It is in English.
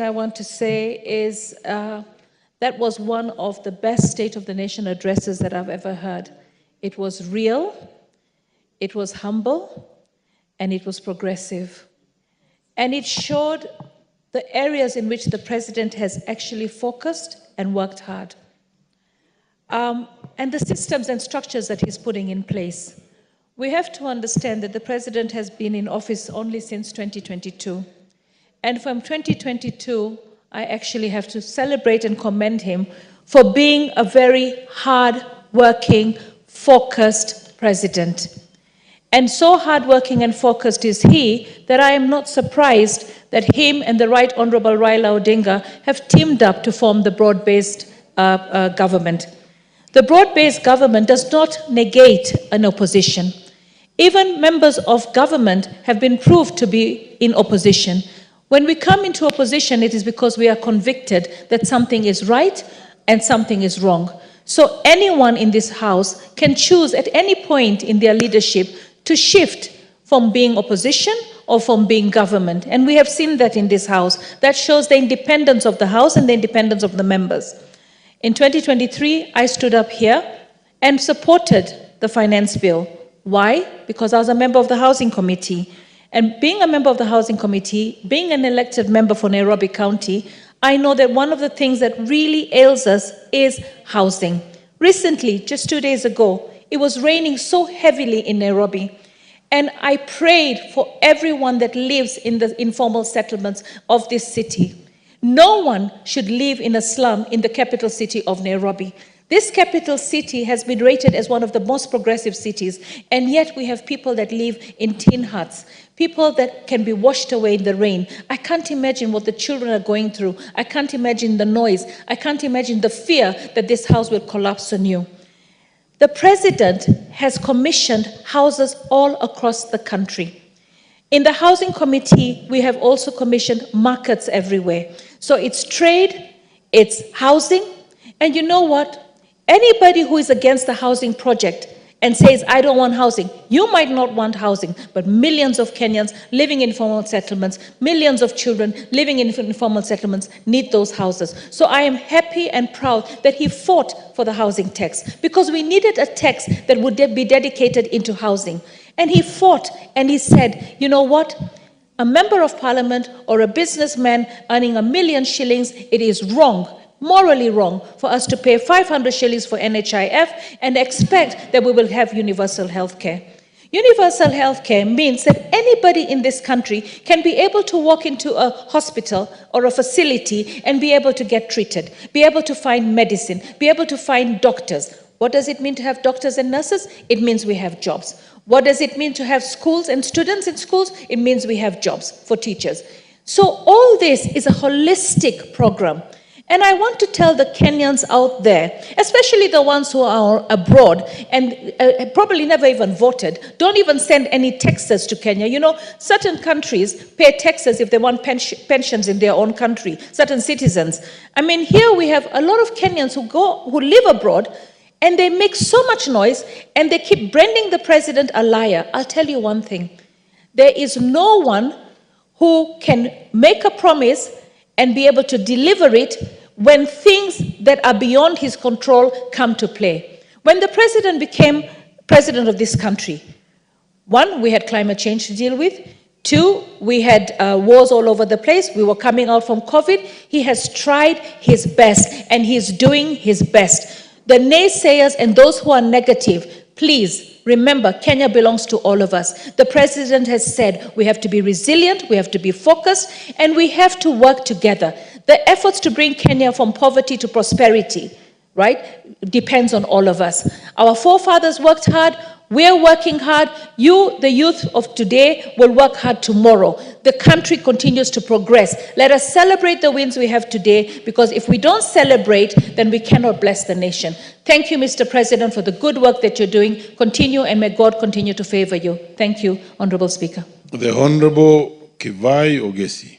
I want to say is that was one of the best State of the Nation addresses that I've ever heard. It was real, it was humble, and it was progressive. And it showed the areas in which the president has actually focused and worked hard. And the systems and structures that he's putting in place. We have to understand that the president has been in office only since 2022. And from 2022, I actually have to celebrate and commend him for being a very hard-working, focused president. And so hard-working and focused is he that I am not surprised that him and the Right Honorable Raila Odinga have teamed up to form the broad-based government. The broad-based government does not negate an opposition. Even members of government have been proved to be in opposition. When we come into opposition, it is because we are convicted that something is right and something is wrong. So anyone in this House can choose at any point in their leadership to shift from being opposition or from being government. And we have seen that in this House. That shows the independence of the House and the independence of the members. In 2023, I stood up here and supported the finance bill. Why? Because I was a member of the Housing Committee. And being a member of the Housing Committee, being an elected member for Nairobi County, I know that one of the things that really ails us is housing. Recently, just 2 days ago, it was raining so heavily in Nairobi. And I prayed for everyone that lives in the informal settlements of this city. No one should live in a slum in the capital city of Nairobi. This capital city has been rated as one of the most progressive cities, and yet we have people that live in tin huts, people that can be washed away in the rain. I can't imagine what the children are going through. I can't imagine the noise. I can't imagine the fear that this house will collapse on you. The president has commissioned houses all across the country. In the Housing Committee, we have also commissioned markets everywhere. So it's trade, it's housing, and you know what? Anybody who is against the housing project and says, I don't want housing, you might not want housing, but millions of Kenyans living in informal settlements, millions of children living in informal settlements need those houses. So I am happy and proud that he fought for the housing tax, because we needed a tax that would be dedicated into housing. And he fought and he said, you know what? A member of parliament or a businessman earning 1 million shillings, it is wrong, morally wrong, for us to pay 500 shillings for NHIF and expect that we will have universal health care. Universal health care means that anybody in this country can be able to walk into a hospital or a facility and be able to get treated, be able to find medicine, be able to find doctors. What does it mean to have doctors and nurses? It means we have jobs. What does it mean to have schools and students in schools? It means we have jobs for teachers. So all this is a holistic program. And I want to tell the Kenyans out there, especially the ones who are abroad and probably never even voted, don't even send any taxes to Kenya. You know, certain countries pay taxes if they want pensions in their own country, certain citizens. I mean, here we have a lot of Kenyans who live abroad, and they make so much noise, and they keep branding the president a liar. I'll tell you one thing. There is no one who can make a promise and be able to deliver it when things that are beyond his control come to play. When the president became president of this country, 1, we had climate change to deal with. 2, we had wars all over the place. We were coming out from COVID. He has tried his best, and he's doing his best. The naysayers and those who are negative, please remember, Kenya belongs to all of us. The president has said we have to be resilient, we have to be focused, and we have to work together. The efforts to bring Kenya from poverty to prosperity, right, depends on all of us. Our forefathers worked hard. We're working hard. You, the youth of today, will work hard tomorrow. The country continues to progress. Let us celebrate the wins we have today, because if we don't celebrate, then we cannot bless the nation. Thank you, Mr. President, for the good work that you're doing. Continue, and may God continue to favor you. Thank you, Honorable Speaker. The Honorable Kivai Ogesi.